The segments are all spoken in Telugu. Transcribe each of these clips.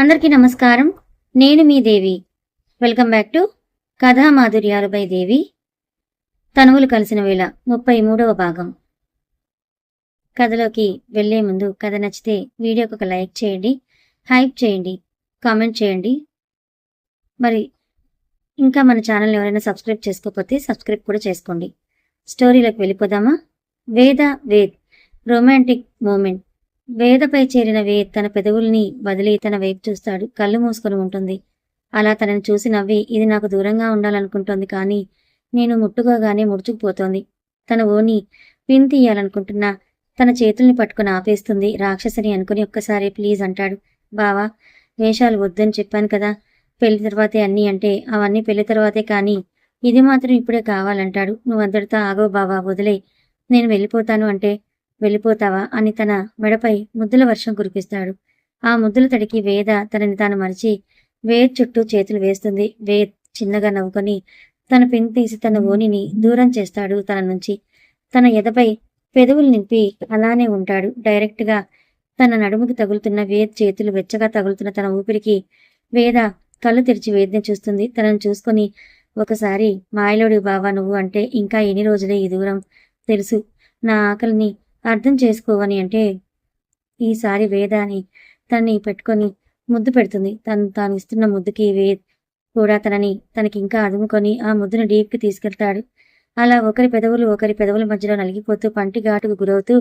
అందరికీ నమస్కారం. నేను మీ దేవి. వెల్కమ్ బ్యాక్ టు కథా మాధుర్యాలు బై దేవి. తనువులు కలిసిన వేళ 33వ భాగం. కథలోకి వెళ్లే ముందు కథ నచ్చితే వీడియోకి ఒక లైక్ చేయండి, హైప్ చేయండి, కామెంట్ చేయండి. మరి ఇంకా మన ఛానల్ ఎవరైనా సబ్స్క్రైబ్ చేసుకోకపోతే సబ్స్క్రైబ్ కూడా చేసుకోండి. స్టోరీలోకి వెళ్ళిపోదామా? Ved romantic moment. వేదపై చేరిన వేద్ తన పెదవుల్ని వదిలి తన వైపు చూస్తాడు. కళ్ళు మూసుకొని ఉంటుంది. అలా తనని చూసి నవ్వి, ఇది నాకు దూరంగా ఉండాలనుకుంటోంది, కానీ నేను ముట్టుకోగానే ముడుచుకుపోతోంది. తన ఓని పిన్ తీయాలనుకుంటున్నా తన చేతుల్ని పట్టుకుని ఆపేస్తుంది. రాక్షసిని అనుకుని ఒక్కసారి ప్లీజ్ అంటాడు. బావా, వేషాలు వద్దని చెప్పాను కదా, పెళ్లి తర్వాతే అన్నీ అంటే అవన్నీ పెళ్లి తర్వాతే, కానీ ఇది మాత్రం ఇప్పుడే కావాలంటాడు. నువ్వంతటితో ఆగో బావా, వదిలే, నేను వెళ్ళిపోతాను అంటే వెళ్ళిపోతావా అని తన మెడపై ముద్దుల వర్షం కురిపిస్తాడు. ఆ ముద్దుల తడికి వేద తనని తాను మరిచి వేద్ చుట్టూ చేతులు వేస్తుంది. వేద్ చిన్నగా నవ్వుకొని తన పిన్ తీసి తన ఓనిని దూరం చేస్తాడు తన నుంచి. తన ఎదపై పెదవులు నింపి అలానే ఉంటాడు. డైరెక్ట్ గా తన నడుముకి తగులుతున్న వేద్ చేతులు వెచ్చగా తగులుతున్న తన ఊపిరికి వేద కళ్ళు తెరిచి వేద్ని చూస్తుంది. తనను చూసుకొని, ఒకసారి మాయలోడి బావా నువ్వు అంటే ఇంకా ఎన్ని రోజులే ఈ దూరం, తెలుసు నా ఆకలిని అర్థం చేసుకోవని అంటే ఈసారి వేదాని తనని పెట్టుకొని ముద్దు పెడుతుంది. తాను ఇస్తున్న ముద్దుకి వేద్ కూడా తనకి ఇంకా అదుముకొని ఆ ముద్దును డీప్కి తీసుకెళ్తాడు. అలా ఒకరి పెదవుల మధ్యలో నలిగిపోతూ పంటి ఘాటుకు గురవుతూ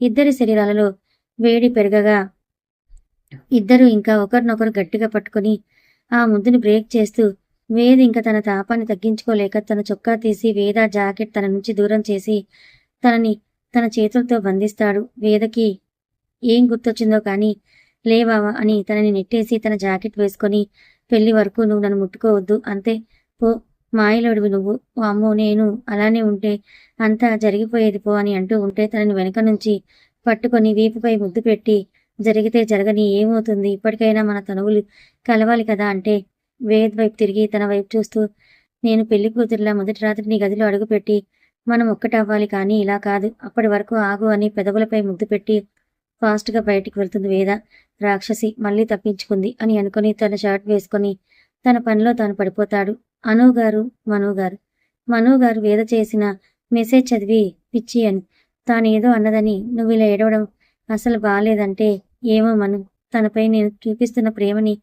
ఇద్దరి శరీరాలలో వేడి పెరగగా ఇద్దరు ఇంకా ఒకరినొకరు గట్టిగా పట్టుకుని ఆ ముద్దుని బ్రేక్ చేస్తూ వేద్ ఇంకా తన తాపాన్ని తగ్గించుకోలేక తన చొక్కా తీసి వేద జాకెట్ తన నుంచి దూరం చేసి తనని తన చేతులతో బంధిస్తాడు. వేదకి ఏం గుర్తొచ్చిందో కానీ లేవావా అని తనని నెట్టేసి తన జాకెట్ వేసుకొని, పెళ్లి వరకు నువ్వు నన్ను ముట్టుకోవద్దు, అంతే, పో, మాయలోడివి నువ్వు, అమ్మో నేను అలానే ఉంటే అంతా జరిగిపోయేది పో అని అంటూ ఉంటే తనని వెనక నుంచి పట్టుకొని వీపుపై ముద్దు పెట్టి, జరిగితే జరగని ఏమవుతుంది, ఇప్పటికైనా మన తనువులు కలవాలి కదా అంటే వేద్ వైపు తిరిగి తన వైపు చూస్తూ, నేను పెళ్లి కూతురులా మొదటి రాత్రి నీ గదిలో అడుగుపెట్టి మనం ఒక్కటవ్వాలి, కానీ ఇలా కాదు, అప్పటి వరకు ఆగు అని పెదవులపై ముద్దు పెట్టి ఫాస్ట్గా బయటికి వెళ్తుంది వేద. రాక్షసి మళ్ళీ తప్పించుకుంది అని అనుకుని తన షర్ట్ వేసుకొని తన పనిలో తాను పడిపోతాడు. మను గారు వేద చేసిన మెసేజ్ చదివి పిచ్చి అని తానేదో అన్నదని నువ్వు ఇలా ఏడవడం అసలు బాగాలేదంటే, ఏమో మను, తనపై నేను చూపిస్తున్న ప్రేమని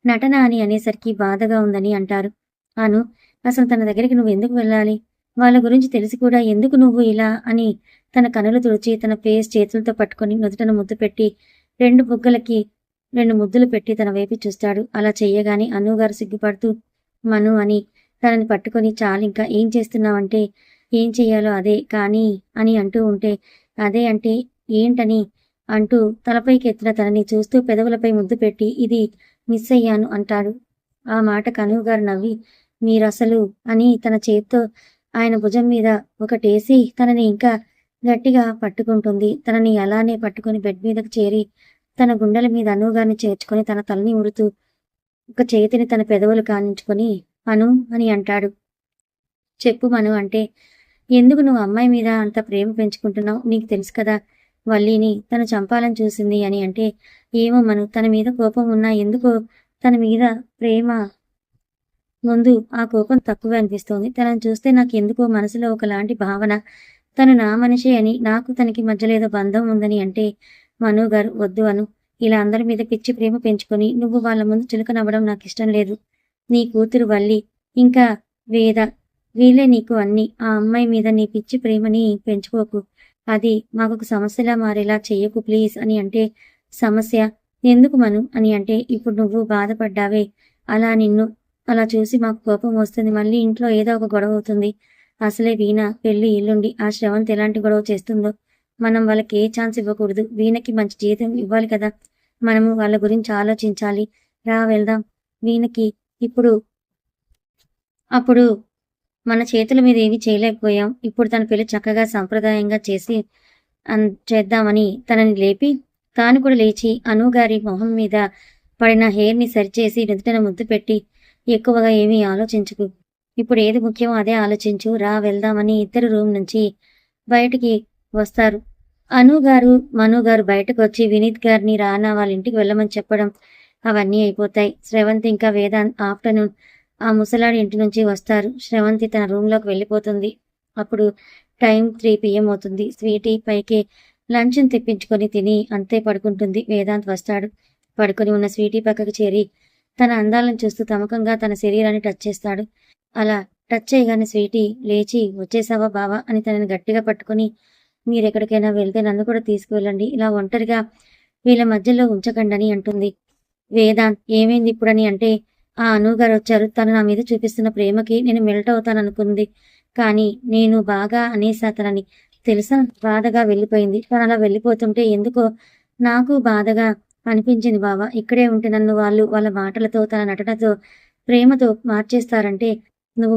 నటన అని అనేసరికి బాధగా ఉందని అంటారు. అను, అసలు తన దగ్గరికి నువ్వు ఎందుకు వెళ్ళాలి, వాళ్ళ గురించి తెలిసి కూడా ఎందుకు నువ్వు ఇలా అని తన కనులు తుడిచి తన ఫేస్ చేతులతో పట్టుకొని నుదుటను ముద్దు పెట్టి 2 బుగ్గలకి 2 ముద్దులు పెట్టి తన వైపు చూస్తాడు. అలా చెయ్యగానే అనుగారు సిగ్గుపడుతూ మను అని తనని పట్టుకొని, చాలింకా ఏం చేస్తున్నావంటే, ఏం చెయ్యాలో అదే కానీ అని అంటూ ఉంటే, అదే అంటే ఏంటని అంటూ తలపైకి ఎత్తిన తనని చూస్తూ పెదవులపై ముద్దు పెట్టి, ఇది మిస్ అయ్యాను అంటాడు. ఆ మాటకు అనుగారు నవ్వి, మీరసలు అని తన చేత్తో ఆయన భుజం మీద ఒకటేసి తనని ఇంకా గట్టిగా పట్టుకుంటుంది. తనని అలానే పట్టుకుని బెడ్ మీదకు చేరి తన గుండెల మీద అనుగారిని చేర్చుకొని తన తలని ఉడుతూ ఒక చేతిని తన పెదవులు కానించుకొని అను అని అంటాడు. చెప్పు మను అంటే, ఎందుకు నువ్వు అమ్మాయి మీద అంత ప్రేమ పెంచుకుంటున్నావు, నీకు తెలుసు కదా వల్లిని తను చంపాలని చూసింది అని అంటే, ఏమో మను, తన మీద కోపం ఉన్నా ఎందుకో తన మీద ప్రేమ ముందు ఆ కోపం తక్కువ అనిపిస్తోంది. తనని చూస్తే నాకు ఎందుకో మనసులో ఒకలాంటి భావన, తను నా మనిషి అని, నాకు తనకి మధ్యలో ఏదో బంధం ఉందని అంటే, మను గారు వద్దు అను, ఇలా అందరి మీద పిచ్చి ప్రేమ పెంచుకొని నువ్వు వాళ్ళ ముందు చులకనవ్వడం నాకు ఇష్టం లేదు. నీ కూతురు వల్లి ఇంకా వేద వీళ్ళే నీకు అన్ని, ఆ అమ్మాయి మీద నీ పిచ్చి ప్రేమని పెంచుకోకు, అది మాకొక సమస్యలా మారేలా చెయ్యకు ప్లీజ్ అని అంటే, సమస్య ఎందుకు మను అని అంటే, ఇప్పుడు నువ్వు బాధపడ్డావే, అలా చూసి మాకు కోపం వస్తుంది, మళ్ళీ ఇంట్లో ఏదో ఒక గొడవ అవుతుంది. అసలే వీణ పెళ్లి ఇల్లుండి ఆ శ్రవంత్ ఎలాంటి గొడవ చేస్తుందో, మనం వాళ్ళకి ఏ ఛాన్స్ ఇవ్వకూడదు, వీణకి మంచి జీతం ఇవ్వాలి కదా, మనము వాళ్ళ గురించి ఆలోచించాలి, రా వెళ్దాం, వీణకి అప్పుడు మన చేతుల మీద ఏమీ చేయలేకపోయాం, ఇప్పుడు తన పెళ్లి చక్కగా సంప్రదాయంగా చేద్దామని తనని లేపి తాను కూడా లేచి అనుగారి మొహం మీద పడిన హెయిర్ని సరిచేసి నుదుటన ముద్దు పెట్టి, ఎక్కువగా ఏమీ ఆలోచించుకు, ఇప్పుడు ఏది ముఖ్యమో అదే ఆలోచించు, రా వెళ్దామని ఇద్దరు రూమ్ నుంచి బయటికి వస్తారు. అనుగారు మనుగారు బయటకు వచ్చి వినీత్ గారిని రానా వాళ్ళ ఇంటికి వెళ్ళమని చెప్పడం, అవన్నీ అయిపోతాయి. శ్రవంతి ఇంకా వేదాంత్ ఆఫ్టర్నూన్ ఆ ముసలాడి ఇంటి నుంచి వస్తారు. శ్రవంతి తన రూమ్లోకి వెళ్ళిపోతుంది. అప్పుడు టైం 3 PM అవుతుంది. స్వీటీ పైకి లంచ్ని తెప్పించుకొని తిని అంతే పడుకుంటుంది. వేదాంత్ వస్తాడు. పడుకొని ఉన్న స్వీటీ పక్కకు చేరి తన అందాలను చూస్తూ తమకంగా తన శరీరాన్ని టచ్ చేస్తాడు. అలా టచ్ చేయగానే స్వీటీ లేచి వచ్చేసావా బావా అని తనని గట్టిగా పట్టుకొని మీరెక్కడికైనా వెళ్తే నన్ను కూడా తీసుకువెళ్ళండి, ఇలా ఒంటరిగా వీళ్ళ మధ్యలో ఉంచకండి అంటుంది. వేదాంత్ ఏమైంది ఇప్పుడని అంటే ఆ అనుగారు వచ్చారు, తను నా మీద చూపిస్తున్న ప్రేమకి నేను మెల్ట్ అవుతాననుకుంది, కానీ నేను బాగా అనేసా తనని తెలుసా. బాధగా వెళ్ళిపోయింది. తను అలా వెళ్ళిపోతుంటే ఎందుకో నాకు బాధగా అనిపించింది బావా. ఇక్కడే ఉంటే నన్ను వాళ్ళ మాటలతో తన నటనతో ప్రేమతో మార్చేస్తారంటే నువ్వు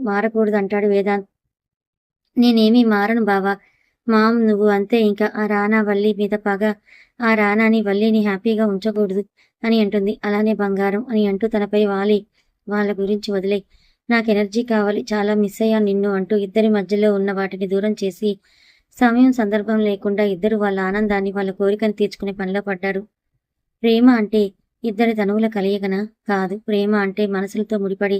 మారకూడదు అంటాడు వేదాంత్. నేనేమీ మారను బావా, మామ్ నువ్వు అంతే, ఇంకా ఆ రానా వల్లి మీద పగ, ఆ రానాని వల్లిని హ్యాపీగా ఉంచకూడదు అని అంటుంది. అలానే బంగారం అని అంటూ తనపై వాళ్ళ గురించి వదిలే, నాకు ఎనర్జీ కావాలి, చాలా మిస్ అయ్యాను నిన్ను అంటూ ఇద్దరి మధ్యలో ఉన్న వాటిని దూరం చేసి సమయం సందర్భం లేకుండా ఇద్దరు వాళ్ళ ఆనందాన్ని వాళ్ళ కోరికను తీర్చుకునే పనిలో పడ్డారు. ప్రేమ అంటే ఇద్దరి తనువుల కలయికన కాదు. ప్రేమ అంటే మనసులతో ముడిపడి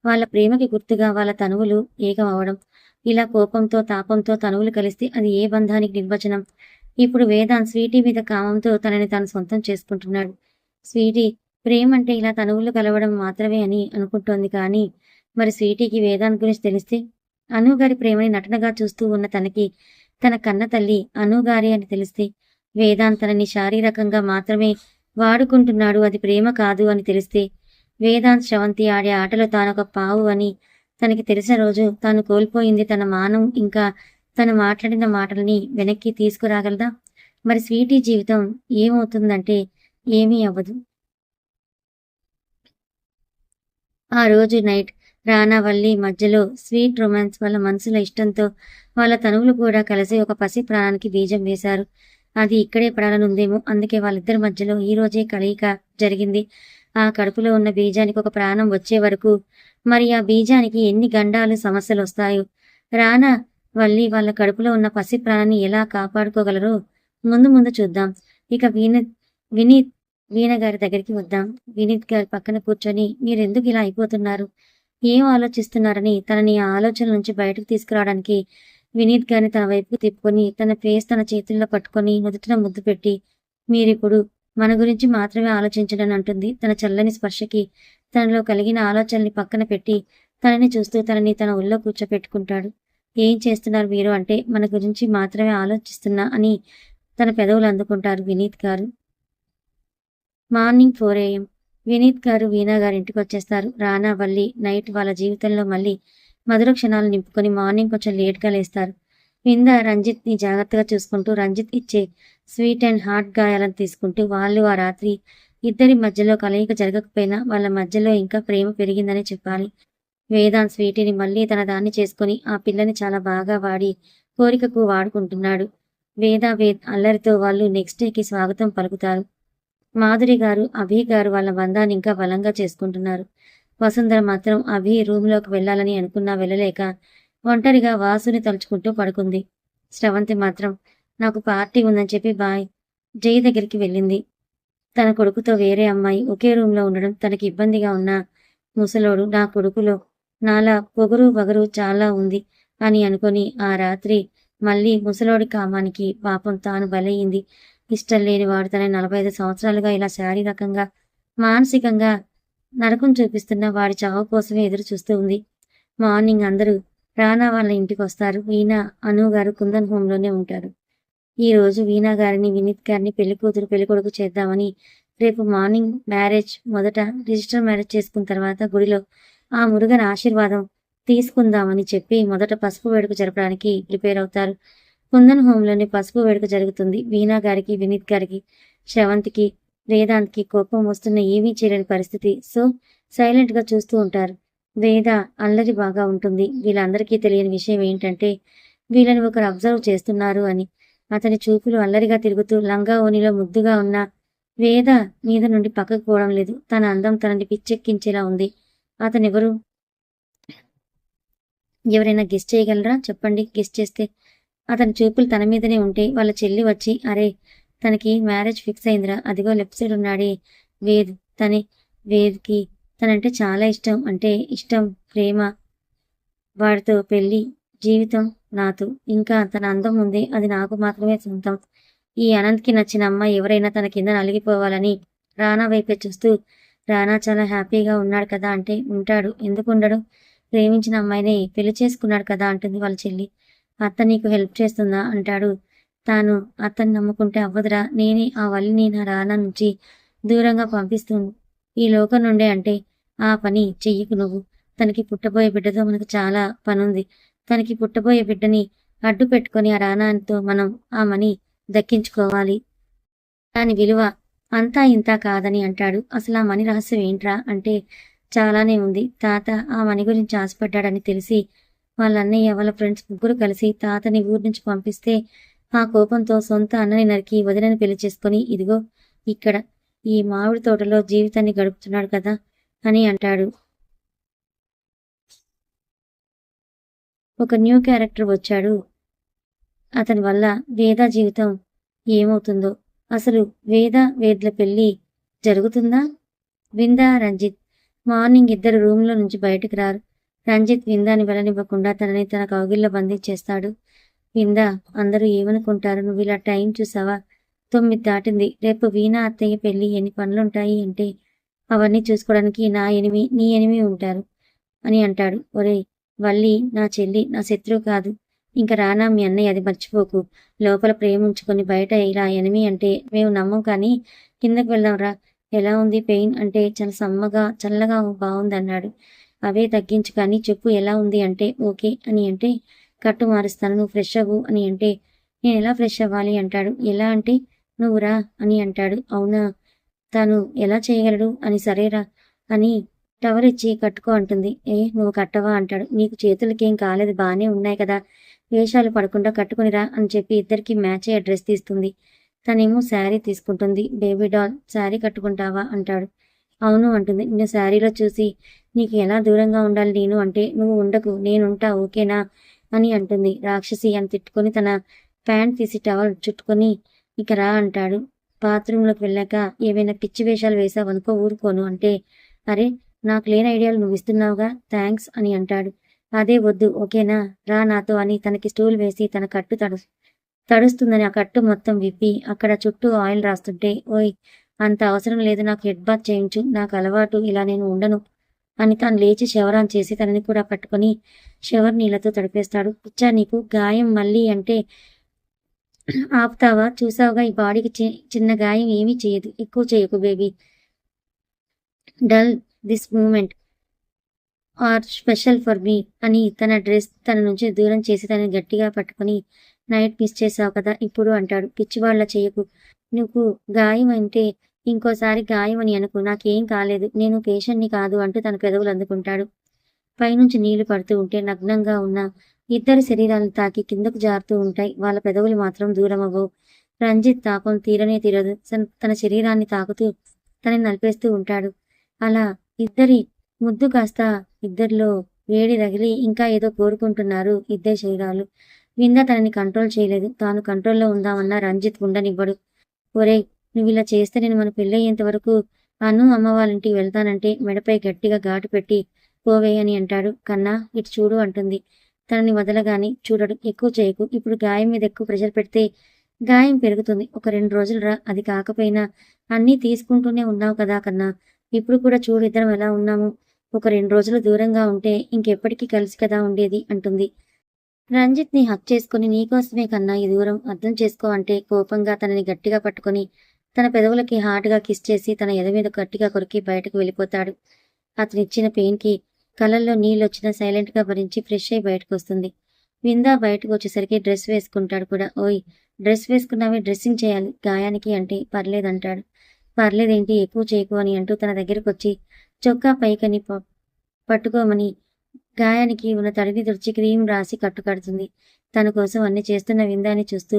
వాళ్ళ ప్రేమకి గుర్తుగా వాళ్ళ తనువులు ఏకం అవడం. ఇలా కోపంతో తాపంతో తనువులు కలిస్తే అది ఏ బంధానికి నిర్వచనం. ఇప్పుడు వేదాంత్ స్వీటీ మీద కామంతో తనని తాను సొంతం చేసుకుంటున్నాడు. స్వీటీ ప్రేమ అంటే ఇలా తనువులు కలవడం మాత్రమే అని అనుకుంటోంది. కానీ మరి స్వీటీకి వేదాంత్ గురించి తెలిస్తే అనుగారి ప్రేమని నటనగా చూస్తూ ఉన్న తనకి తన కన్న తల్లి అనుగారి అని తెలిస్తే, వేదాంత్ తనని శారీరకంగా మాత్రమే వాడుకుంటున్నాడు, అది ప్రేమ కాదు అని తెలిస్తే, వేదాంత్ శ్రవంతి ఆడే ఆటలో తానొక పావు అని తనకి తెలిసిన రోజు తాను కోల్పోయింది తన మానం, ఇంకా తను మాట్లాడిన మాటల్ని వెనక్కి తీసుకురాగలదా? మరి స్వీటీ జీవితం ఏమవుతుందంటే ఏమీ అవ్వదు. ఆ రోజు నైట్ రానా వల్లి మధ్యలో స్వీట్ రొమాన్స్ వాళ్ళ మనసుల ఇష్టంతో వాళ్ళ తనువులు కూడా కలిసి ఒక పసి ప్రాణానికి బీజం వేశారు. అది ఇక్కడే పడాలనుందేమో, అందుకే వాళ్ళిద్దరి మధ్యలో ఈ రోజే కలయిక జరిగింది. ఆ కడుపులో ఉన్న బీజానికి ఒక ప్రాణం వచ్చే వరకు మరి ఆ బీజానికి ఎన్ని గండాలు సమస్యలు వస్తాయో, రానా వల్లి వాళ్ళ కడుపులో ఉన్న పసి ప్రాణాన్ని ఎలా కాపాడుకోగలరో ముందు ముందు చూద్దాం. ఇక వినీత్ వీణ గారి దగ్గరికి వద్దాం. వినీత్ గారి పక్కన కూర్చొని మీరెందుకు ఇలా అయిపోతున్నారు, ఏం ఆలోచిస్తున్నారని తనని ఆ ఆలోచన నుంచి బయటకు తీసుకురావడానికి వినీత్ గారిని తన వైపుకు తిప్పుకొని తన ఫేస్ తన చేతుల్లో పట్టుకొని నుదుటిన ముద్దు పెట్టి మీరిప్పుడు మన గురించి మాత్రమే ఆలోచించడని అంటుంది. తన చల్లని స్పర్శకి తనలో కలిగిన ఆలోచనల్ని పక్కన పెట్టి తనని చూస్తూ తనని తన ఒళ్ళో కూర్చోపెట్టుకుంటాడు. ఏం చేస్తున్నారు మీరు అంటే మన గురించి మాత్రమే ఆలోచిస్తున్నా అని తన పెదవులు అందుకుంటారు వినీత్ గారు. మార్నింగ్ 4 AM వినీత్ గారు వీణా గారి ఇంటికి వచ్చేస్తారు. రానా వల్లి నైట్ వాళ్ళ జీవితంలో మళ్ళీ మధుర క్షణాలు నింపుకొని మార్నింగ్ కొంచెం లేట్గా లేస్తారు. వింద రంజిత్ని జాగ్రత్తగా చూసుకుంటూ రంజిత్ ఇచ్చే స్వీట్ అండ్ హాట్ గాయాలను తీసుకుంటూ వాళ్ళు ఆ రాత్రి ఇద్దరి మధ్యలో కలయిక జరగకపోయినా వాళ్ళ మధ్యలో ఇంకా ప్రేమ పెరిగిందని చెప్పాలి. వేదాంత్ స్వీటీని మళ్ళీ తన దాన్ని చేసుకుని ఆ పిల్లని చాలా బాగా వాడి కోరికకు వాడుకుంటున్నాడు. వేద అల్లరితో వాళ్ళు నెక్స్ట్ డేకి స్వాగతం పలుకుతారు. మాధురి గారు అభి గారు వాళ్ళ బంధాన్ని ఇంకా బలంగా చేసుకుంటున్నారు. వసుంధర మాత్రం అభి రూమ్లోకి వెళ్ళాలని అనుకున్నా వెళ్ళలేక ఒంటరిగా వాసుని తలుచుకుంటూ పడుకుంది. శ్రవంతి మాత్రం నాకు పార్టీ ఉందని చెప్పి జై దగ్గరికి వెళ్ళింది. తన కొడుకుతో వేరే అమ్మాయి ఒకే రూమ్లో ఉండడం తనకి ఇబ్బందిగా ఉన్నా ముసలోడు నా కొడుకులో నాలా పొగరు వగరు చాలా ఉంది అని అనుకొని ఆ రాత్రి మళ్ళీ ముసలోడి కామానికి పాపం తాను బలయ్యింది. ఇష్టం లేని వాడు తన 45 సంవత్సరాలుగా ఇలా శారీరకంగా మానసికంగా నరకం చూపిస్తున్న వాడి చావు కోసమే ఎదురు చూస్తూ ఉంది. మార్నింగ్ అందరూ రానా వాళ్ళ ఇంటికి వస్తారు. వీణా అను గారు కుందన్ హోంలోనే ఉంటారు. ఈ రోజు వీణా గారిని వినీత్ గారిని పెళ్లి కూతురు పెళ్లి కొడుకు చేద్దామని, రేపు మార్నింగ్ మ్యారేజ్, మొదట రిజిస్టర్ మ్యారేజ్ చేసుకున్న తర్వాత గుడిలో ఆ మురుగన్ ఆశీర్వాదం తీసుకుందామని చెప్పి మొదట పసుపు వేడుక జరపడానికి ప్రిపేర్ అవుతారు. కుందన్ హోంలోని పసుపు వేడుక జరుగుతుంది. వీణా గారికి వినీత్ గారికి శ్రవంతికి వేదాంత్కి కోపం వస్తున్న ఏమీ చేయలేని పరిస్థితి. సో సైలెంట్ గా చూస్తూ ఉంటారు. వేద అల్లరి బాగా ఉంటుంది. వీళ్ళందరికీ తెలియని విషయం ఏంటంటే వీళ్ళని ఒకరు అబ్జర్వ్ చేస్తున్నారు అని. అతని చూపులు అల్లరిగా తిరుగుతూ లంగా ఓనిలో ముద్దుగా ఉన్న వేద మీద నుండి పక్కకు పోవడం లేదు. తన అందం తనని పిచ్చెక్కించేలా ఉంది. అతనెవరు? ఎవరైనా గెస్ట్ చేయగలరా? చెప్పండి. గెస్ట్ చేస్తే అతని చూపులు తన మీదనే ఉంటే వాళ్ళ చెల్లి వచ్చి అరే తనకి మ్యారేజ్ ఫిక్స్ అయిందిరా, అదిగో లెఫ్ట్ సైడ్ ఉన్నాడే వేద్ తనే. వేద్కి తనంటే చాలా ఇష్టం. అంటే ఇష్టం, ప్రేమ. వాడితో పెళ్లి, జీవితం నాతో. ఇంకా తన అందం ఉంది, అది నాకు మాత్రమే సొంతం. ఈ అనంత్కి నచ్చిన అమ్మాయి ఎవరైనా తన కింద నలిగిపోవాలని రానా వైపే చూస్తూ, రానా చాలా హ్యాపీగా ఉన్నాడు కదా అంటే, ఉంటాడు, ఎందుకు ఉండడు, ప్రేమించిన అమ్మాయిని పెళ్లి చేసుకున్నాడు కదా అంటుంది వాళ్ళ చెల్లి. అత్త నీకు హెల్ప్ చేస్తుందా అంటాడు. తాను అత్తని నమ్ముకుంటే అవ్వదురా, నేనే ఆ వల్లిని నా రానా నుంచి దూరంగా పంపిస్తుంది ఈ లోకం నుండే అంటే ఆ పని చెయ్యకు నువ్వు. తనకి పుట్టబోయే బిడ్డతో మనకు చాలా పనుంది. తనకి పుట్టబోయే బిడ్డని అడ్డు పెట్టుకొని ఆ రానాతో మనం ఆ మనీ దక్కించుకోవాలి. దాని విలువ అంతా ఇంత కాదని అంటాడు. అసలు ఆ మణి రహస్యం ఏంట్రా అంటే, చాలానే ఉంది. తాత ఆ మణి గురించి ఆశపడ్డాడని తెలిసి వాళ్ళ అన్నయ్య వాళ్ళ ఫ్రెండ్స్ ముగ్గురు కలిసి తాతని ఊరి నుంచి పంపిస్తే ఆ కోపంతో సొంత అన్నని నరికి వదినని పెళ్లి చేసుకొని ఇదిగో ఇక్కడ ఈ మామిడి తోటలో జీవితాన్ని గడుపుతున్నాడు కదా అని అంటాడు. ఒక న్యూ క్యారెక్టర్ వచ్చాడు. అతని వల్ల వేద జీవితం ఏమవుతుందో, అసలు వేద్ల పెళ్లి జరుగుతుందా? విందా, రంజిత్ మార్నింగ్ ఇద్దరు రూమ్లో నుంచి బయటకు రారు. రంజిత్ విందాని వెళ్ళనివ్వకుండా తనని తన కౌగిల్లో బంధించేస్తాడు. విందా, అందరూ ఏమనుకుంటారు, నువ్వు ఇలా టైం చూసావా, 9 దాటింది, రేపు వీణా అత్తయ్య పెళ్లి, ఎన్ని పనులుంటాయి అంటే అవన్నీ చూసుకోవడానికి నీ ఎనిమి ఉంటారు అని అంటాడు. ఒరేయ్ వల్లి నా చెల్లి, నా శత్రువు కాదు. ఇంక రానా మీ అన్నయ్య, అది మర్చిపోకు. లోపల ప్రేమ ఉంచుకొని బయట ఇలా ఎనిమి అంటే మేము నమ్మం, కానీ కిందకు వెళ్దాంరా. ఎలా ఉంది పెయిన్ అంటే చాలా చల్లగా బాగుంది అన్నాడు. అవే తగ్గించు కానీ చెప్పు ఎలా ఉంది అంటే ఓకే అని అంటే కట్టు మారుస్తాను, నువ్వు ఫ్రెష్ అవ్వు అని అంటే నేను ఎలా ఫ్రెష్ అవ్వాలి అంటాడు. ఎలా అంటే నువ్వు రా అని అంటాడు. అవునా, తను ఎలా చేయగలడు అని సరేరా అని టవర్ ఇచ్చి కట్టుకో అంటుంది. నువ్వు కట్టవా అంటాడు. నీకు చేతులకేం కాలేదు, బాగానే ఉన్నాయి కదా, వేషాలు పడకుండా కట్టుకునిరా అని చెప్పి ఇద్దరికి మ్యాచ్ అయ్యే డ్రెస్ తీస్తుంది. తనేమో శారీ తీసుకుంటుంది. బేబీ డాల్ శారీ కట్టుకుంటావా అంటాడు. అవును అంటుంది. నిన్ను శారీలో చూసి నీకు ఎలా దూరంగా ఉండాలి నేను అంటే నువ్వు ఉండకు, నేనుంటా ఓకేనా అని అంటుంది. రాక్షసి అని తిట్టుకొని తన ప్యాంట్ తీసి టవల్ చుట్టుకొని ఇక రా అంటాడు. బాత్రూంలోకి వెళ్ళాక ఏవైనా పిచ్చి వేషాలు వేసావనుకో ఊరుకోను అంటే, అరే నాకు లేని ఐడియాలు నువ్వు ఇస్తున్నావుగా, థ్యాంక్స్ అని అంటాడు. అదే వద్దు ఓకేనా, రా నాతో అని తనకి స్టూల్ వేసి తన కట్టు తడుస్తుందని ఆ కట్టు మొత్తం విప్పి అక్కడ చుట్టూ ఆయిల్ రాస్తుంటే, ఓయ్ అంత అవసరం లేదు, నాకు హెడ్ బాత్ చేయించు, నాకు అలవాటు, ఇలా నేను ఉండను అని తాను లేచి షవరాన్ చేసి తనని కూడా పట్టుకొని షవర్ నీళ్లతో తడిపేస్తాడు. పిచ్చా నీకు, గాయం మళ్ళీ అంటే ఆపుతావా, చూసావుగా ఈ బాడీకి చిన్న గాయం ఏమీ చేయదు, ఎక్కువ చేయకు baby, dull this moment are special for me అని తన డ్రెస్ తన నుంచి దూరం చేసి తనని గట్టిగా పట్టుకొని నైట్ మిస్ చేసావు కదా ఇప్పుడు అంటాడు. పిచ్చివాళ్ల చేయకు, నువ్వు గాయం అంటే ఇంకోసారి గాయం అని అనుకు, నాకేం కాలేదు, నేను పేషెంట్ని కాదు అంటూ తన పెదవులు అందుకుంటాడు. పైనుంచి నీళ్లు పడుతూ ఉంటే నగ్నంగా ఉన్న ఇద్దరి శరీరాలను తాకి కిందకు జారుతూ ఉంటాయి. వాళ్ళ పెదవులు మాత్రం దూరం అవ్వవు. రంజిత్ తాపం తీరనే తీరదు. తన శరీరాన్ని తాకుతూ తనని నలిపేస్తూ ఉంటాడు. అలా ఇద్దరి ముద్దు కాస్త ఇద్దరిలో వేడి రగిలి ఇంకా ఏదో కోరుకుంటున్నారు ఇద్దరి శరీరాలు. వింద తనని కంట్రోల్ చేయలేదు. తాను కంట్రోల్లో ఉందామన్నా రంజిత్ ఉండనివ్వడు. ఒరేయ్ నువ్వు ఇలా చేస్తే నేను మన పెళ్ళయ్యేంత వరకు అమ్మ వాళ్ళ ఇంటికి వెళ్తానంటే మెడపై గట్టిగా ఘాటు పెట్టి పోవే అని అంటాడు. కన్నా ఇటు చూడు అంటుంది. తనని వదలగాని చూడడు. ఎక్కువ చేయకు, ఇప్పుడు గాయం మీద ఎక్కువ ప్రెషర్ పెడితే గాయం పెరుగుతుంది. ఒక 2 రోజులు రా, అది కాకపోయినా అన్నీ తీసుకుంటూనే ఉన్నావు కదా కన్నా, ఇప్పుడు కూడా చూడు ఇద్దరం ఎలా ఉన్నాము, ఒక 2 రోజులు దూరంగా ఉంటే ఇంకెప్పటికీ కలిసి కదా ఉండేది అంటుంది. రంజిత్ ని హక్ చేసుకుని నీకోసమే కన్నా ఈ దూరం, అర్థం చేసుకో అంటే కోపంగా తనని గట్టిగా పట్టుకొని తన పెదవులకి హార్ట్గా కిస్ చేసి తన ఎద మీద గట్టిగా కొరికి బయటకు వెళ్ళిపోతాడు. అతనిచ్చిన పెయిన్ కి కళ్ళల్లో నీళ్ళొచ్చినా సైలెంట్ గా భరించి ఫ్రెష్ అయి బయటకు వస్తుంది. విందా బయటకు వచ్చేసరికి డ్రెస్ వేసుకుంటాడు కూడా. ఓయ్ డ్రెస్ వేసుకున్నావే, డ్రెస్సింగ్ చేయాలి గాయానికి అంటే పర్లేదంటాడు. పర్లేదేంటి, ఎక్కువ చేయకు అని అంటూ తన దగ్గరకు వచ్చి చొక్కా పైకని పట్టుకోమని గాయానికి ఉన్న తడిని తుడిచి క్రీమ్ రాసి కట్టుకడుతుంది. తన కోసం అన్ని చేస్తున్న విందాన్ని చూస్తూ,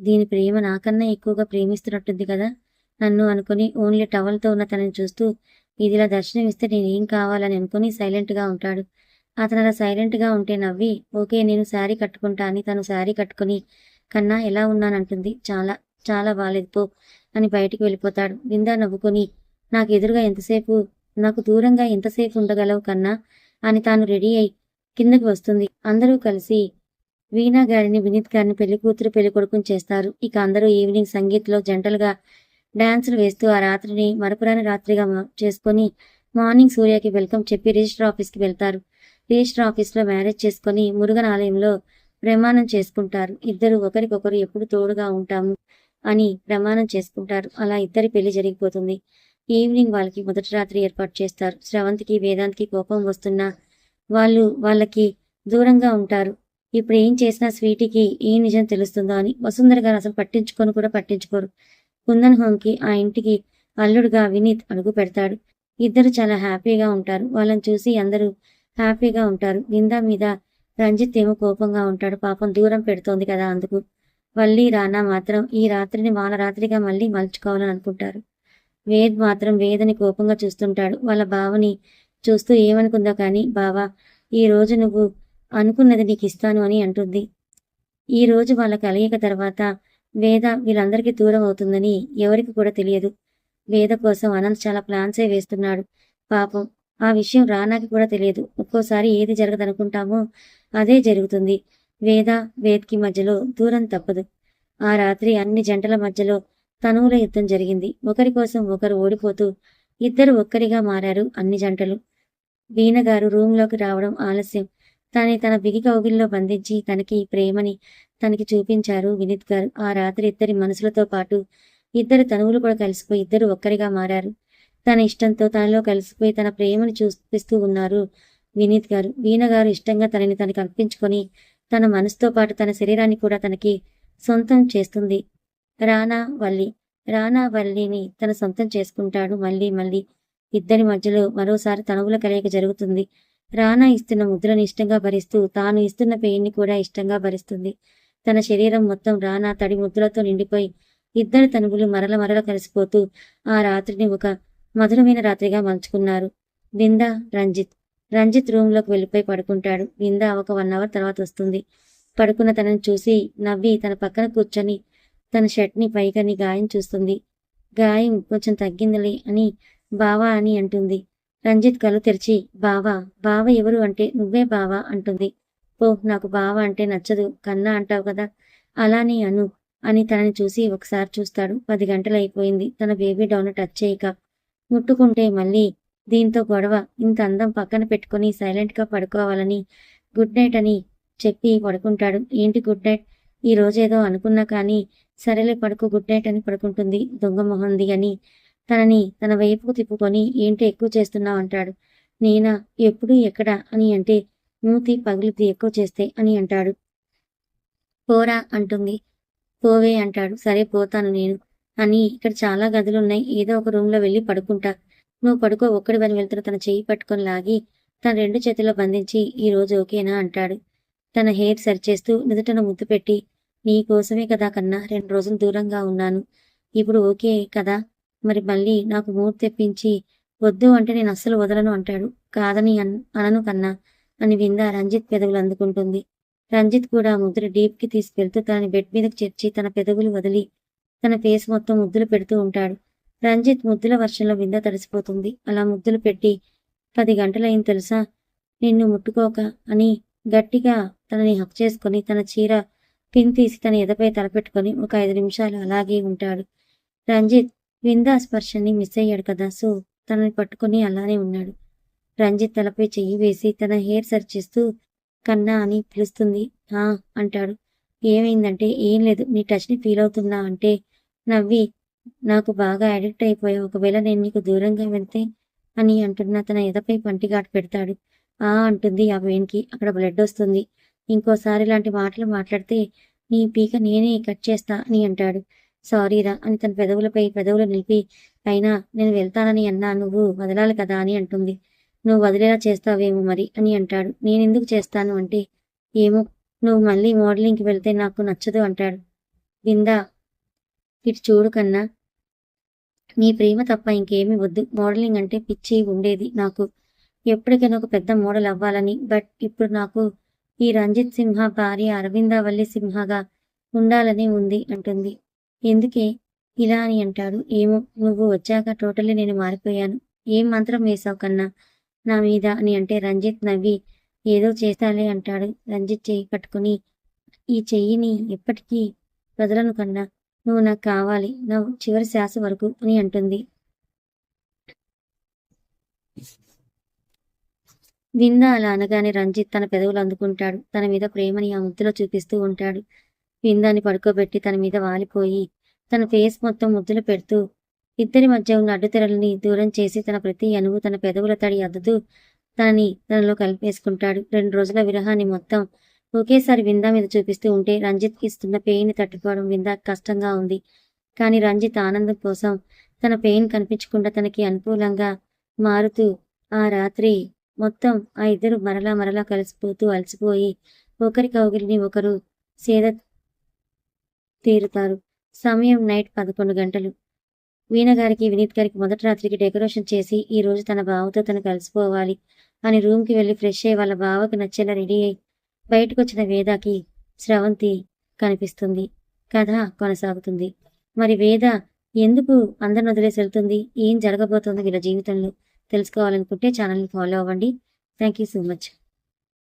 దీని ప్రేమ నాకన్నా ఎక్కువగా ప్రేమిస్తున్నట్టుంది కదా నన్ను అనుకుని ఓన్లీ టవల్తో ఉన్న తనని చూస్తూ, ఇదిలా దర్శనం ఇస్తే నేనేం కావాలని అనుకుని సైలెంట్గా ఉంటాడు. అతను అలా సైలెంట్గా ఉంటే నవ్వి, ఓకే నేను శారీ కట్టుకుంటా అని తను శారీ కట్టుకుని కన్నా ఎలా ఉన్నానంటుంది. చాలా చాలా బాలేదు పో అని బయటికి వెళ్ళిపోతాడు. విందా నవ్వుకొని నాకు ఎదురుగా ఎంతసేపు, నాకు దూరంగా ఎంతసేపు ఉండగలవు కన్నా అని తాను రెడీ అయి కిందకి వస్తుంది. అందరూ కలిసి వీణా గారిని, వినీత్ గారిని పెళ్లి కూతురు పెళ్లి కొడుకుని చేస్తారు. ఇక అందరూ ఈవినింగ్ సంగీత్లో జంటలుగా డాన్సులు వేస్తూ ఆ రాత్రిని మరపురాని రాత్రిగా చేసుకొని మార్నింగ్ సూర్యకి వెల్కమ్ చెప్పి రిజిస్టర్ ఆఫీస్కి వెళ్తారు. రిజిస్టర్ ఆఫీస్లో మ్యారేజ్ చేసుకొని మురుగన్ ఆలయంలో ప్రమాణం చేసుకుంటారు. ఇద్దరు ఒకరికొకరు ఎప్పుడు తోడుగా ఉంటాము అని ప్రమాణం చేసుకుంటారు. అలా ఇద్దరి పెళ్లి జరిగిపోతుంది. ఈవినింగ్ వాళ్ళకి మొదటి రాత్రి ఏర్పాటు చేస్తారు. శ్రవంతికి, వేదాంత్కి కోపం వస్తున్నా వాళ్ళకి దూరంగా ఉంటారు. ఇప్పుడు ఏం చేసినా స్వీటీకి ఏ నిజం తెలుస్తుందో అని. వసుంధర గారు అసలు పట్టించుకోరు. కుందన్ హోమ్కి, ఆ ఇంటికి అల్లుడుగా వినీత్ అడుగు పెడతాడు. ఇద్దరు చాలా హ్యాపీగా ఉంటారు. వాళ్ళని చూసి అందరూ హ్యాపీగా ఉంటారు. విందా మీద రంజిత్ ఏమో కోపంగా ఉంటాడు. పాపం దూరం పెడుతోంది కదా అందుకు. వల్లి, రానా మాత్రం ఈ రాత్రిని వాళ్ళ రాత్రిగా మళ్ళీ మలుచుకోవాలని అనుకుంటారు. వేద్ మాత్రం వేదని కోపంగా చూస్తుంటాడు. వాళ్ళ బావని చూస్తూ ఏమనుకుందో కానీ, బావా ఈ రోజు నువ్వు అనుకున్నది నీకు ఇస్తాను అని అంటుంది. ఈ రోజు వాళ్ళ కలయిక తర్వాత వేద వీళ్ళందరికీ దూరం అవుతుందని ఎవరికి కూడా తెలియదు. వేద కోసం అనంత్ చాలా ప్లాన్సే వేస్తున్నాడు. పాపం ఆ విషయం రానాకి కూడా తెలియదు. ఒక్కోసారి ఏది జరగదనుకుంటామో అదే జరుగుతుంది. వేద్కి మధ్యలో దూరం తప్పదు. ఆ రాత్రి అన్ని జంటల మధ్యలో తనువుల యుద్ధం జరిగింది. ఒకరి కోసం ఒకరు ఓడిపోతూ ఇద్దరు ఒక్కరిగా మారారు అన్ని జంటలు. వీణగారు రూంలోకి రావడం ఆలస్యం. తన బిగి కౌగిల్లో బంధించి తనకి ప్రేమని తనకి చూపించారు వినీత్ గారు. ఆ రాత్రి ఇద్దరి మనసులతో పాటు ఇద్దరు తనువులు కూడా కలిసిపోయి ఇద్దరు ఒక్కరిగా మారారు. తన ఇష్టంతో తనలో కలిసిపోయి తన ప్రేమని చూపిస్తూ ఉన్నారు వినీత్ గారు. వీణగారు ఇష్టంగా తనకి అర్పించుకొని తన మనసుతో పాటు తన శరీరాన్ని కూడా తనకి సొంతం చేస్తుంది. రానా వల్లిని తన సొంతం చేసుకుంటాడు మళ్ళీ. ఇద్దరి మధ్యలో మరోసారి తనువుల కలయిక జరుగుతుంది. రానా ఇస్తున్న ముద్దులను ఇష్టంగా భరిస్తూ తాను ఇస్తున్న పెయిన్ని కూడా ఇష్టంగా భరిస్తుంది. తన శరీరం మొత్తం రానా తడి ముద్దులతో నిండిపోయి ఇద్దరు తనువులు మరల కలిసిపోతూ ఆ రాత్రిని ఒక మధురమైన రాత్రిగా మలుచుకున్నారు. విందా, రంజిత్ రూంలోకి వెళ్ళిపోయి పడుకుంటాడు. విందా ఒక 1 అవర్ తర్వాత వస్తుంది. పడుకున్న తనని చూసి నవ్వి తన పక్కన కూర్చొని తన షర్ట్ని పైకని గాయం చూస్తుంది. గాయం కొంచెం తగ్గిందిలే అని బావా అని అంటుంది. రంజిత్ కళ్ళు తెరిచి బావ ఎవరు అంటే నువ్వే బావా అంటుంది. ఓ నాకు బావ అంటే నచ్చదు, కన్నా అంటావు కదా, అలానే అను అని తనని చూసి ఒకసారి చూస్తాడు. 10 గంటలైపోయింది. తన బేబీ డౌన్ టచ్ చేయక ముట్టుకుంటే మళ్ళీ దీంతో గొడవ. ఇంత అందం పక్కన పెట్టుకుని సైలెంట్గా పడుకోవాలని గుడ్ నైట్ అని చెప్పి పడుకుంటాడు. ఏంటి గుడ్ నైట్, ఈ రోజేదో అనుకున్నా కానీ సరేలే పడుకో గుడ్ నైట్ అని పడుకుంటుంది. దొంగ మొహంది అని తనని తన వైపుకు తిప్పుకొని ఏంటి ఎక్కువ చేస్తున్నావు అంటాడు. నేనా, ఎప్పుడు ఎక్కడ అని అంటే మూతి పగిలిద్ది ఎక్కువ చేస్తే అని అంటాడు. పోరా అంటుంది. పోవే అంటాడు. సరే పోతాను నేను అని. ఇక్కడ చాలా గదులున్నాయి, ఏదో ఒక రూమ్లో వెళ్ళి పడుకుంటా, నువ్వు పడుకో ఒక్కడివని వెళ్తున్న తన చెయ్యి పట్టుకొని లాగి తన 2 చేతుల్లో బంధించి ఈ రోజు ఓకేనా అంటాడు. తన హెయిర్ సరిచేస్తూ నుదుటను ముద్దు పెట్టి నీ కోసమే కదా కన్నా 2 రోజులు దూరంగా ఉన్నాను, ఇప్పుడు ఓకే కదా, మరి మళ్ళీ నాకు మూడ్ తెప్పించి వద్దు అంటే నేను అస్సలు వదలను అంటాడు. కాదని అనను కన్నా అని విందా రంజిత్ పెదవులు అందుకుంటుంది. రంజిత్ కూడా ముద్దులు డీప్కి తీసుకెళ్తూ తనని బెడ్ మీదకి చేర్చి తన పెదవులు వదిలి తన ఫేస్ మొత్తం ముద్దులు పెడుతూ ఉంటాడు. రంజిత్ ముద్దుల వర్షంలో వింద తడిసిపోతుంది. అలా ముద్దులు పెట్టి 10 గంటలైంది తెలుసా నిన్ను ముట్టుకోక అని గట్టిగా తనని హక్ చేసుకుని తన చీర పిన్ తీసి తన ఎదపై తలపెట్టుకుని ఒక 5 నిమిషాలు అలాగే ఉంటాడు. రంజిత్ విందా స్పర్శని మిస్ అయ్యాడు కదా, సో తనని పట్టుకుని అలానే ఉన్నాడు. రంజిత్ తలపై చెయ్యి వేసి తన హెయిర్ సరిచేస్తూ కన్నా అని పిలుస్తుంది. హా అంటాడు. ఏమైందంటే ఏం లేదు, నీ టచ్ని ఫీల్ అవుతున్నా అంటే నవ్వి నాకు బాగా అడిక్ట్ అయిపోయావు, ఒకవేళ నేను నీకు దూరంగా వెళ్తే అని అంటున్నా తన ఎదపై పంటిగాటు పెడతాడు. అంటుంది. ఆ వెయిన్కి అక్కడ బ్లడ్ వస్తుంది. ఇంకోసారి ఇలాంటి మాటలు మాట్లాడితే నీ పీక నేనే కట్ చేస్తా అని అంటాడు. సారీరా అని తన పెదవులపై పెదవులు నిలిపి అయినా నేను వెళ్తానని అన్నా నువ్వు వదలాలి కదా అని అంటుంది. నువ్వు వదిలేలా చేస్తావేమో మరి అని అంటాడు. నేనెందుకు చేస్తాను అంటే ఏమో నువ్వు మళ్ళీ మోడలింగ్కి వెళ్తే నాకు నచ్చదు అంటాడు. విందా ఇటు చూడు కన్నా, నీ ప్రేమ తప్ప ఇంకేమీ వద్దు, మోడలింగ్ అంటే పిచ్చి ఉండేది నాకు, ఎప్పటికైనా ఒక పెద్ద మోడల్ అవ్వాలని, బట్ ఇప్పుడు నాకు ఈ రంజిత్ సింహ భార్య అరవిందవల్లి సింహగా ఉండాలని ఉంది అంటుంది. ఎందుకే ఇలా అని అంటాడు. ఏమో నువ్వు వచ్చాక టోటల్లీ నేను మారిపోయాను. ఏం మంత్రం వేశావు కన్నా నా మీద అని అంటే రంజిత్ నవ్వి ఏదో చేస్తాలే అంటాడు. రంజిత్ చెయ్యి పట్టుకుని ఈ చెయ్యిని ఎప్పటికీ వదలను కన్నా, నువ్వు నాకు కావాలి నా చివరి శ్వాస వరకు అని అంటుంది. వింద అలా అనగానే రంజిత్ తన పెదవులు అందుకుంటాడు. తన మీద ప్రేమని ఆ ముద్దులో చూపిస్తూ ఉంటాడు. విందాన్ని పడుకోబెట్టి తన మీద వాలిపోయి తన ఫేస్ మొత్తం ముద్దులు పెడుతూ ఇద్దరి మధ్య ఉన్న అడ్డుతెరలని దూరం చేసి తన ప్రతి అణువు తన పెదవుల తడి అద్దుతూ తనలో కలిపేసుకుంటాడు. 2 రోజుల విరహాన్ని మొత్తం ఒకేసారి విందా మీద చూపిస్తూ ఉంటే రంజిత్ ఇస్తున్న పెయిన్ తట్టుకోవడం విందాకి కష్టంగా ఉంది. కానీ రంజిత్ ఆనందం కోసం తన పెయిన్ కనిపించకుండా తనకి అనుకూలంగా మారుతూ ఆ రాత్రి మొత్తం ఆ ఇద్దరు మరలా కలిసిపోతూ అలసిపోయి ఒకరి కౌగిలిని ఒకరు సేద తీరుతారు. సమయం నైట్ 11 గంటలు. వీణ గారికి వినీత్ గారికి మొదటి రాత్రికి డెకరేషన్ చేసి ఈ రోజు తన బావతో తను కలిసిపోవాలి అని రూమ్కి వెళ్ళి ఫ్రెష్ అయ్యి వాళ్ళ బావకు నచ్చేలా రెడీ అయి బయటకొచ్చిన వేదకి స్రవంతి కనిపిస్తుంది. కథ కొనసాగుతుంది. మరి వేద ఎందుకు అందరిని వదిలేసి వెళ్తుంది, ఏం జరగబోతోంది వీళ్ళ జీవితంలో తెలుసుకోవాలనుకుంటే ఛానల్ని ఫాలో అవ్వండి. Thank you so much.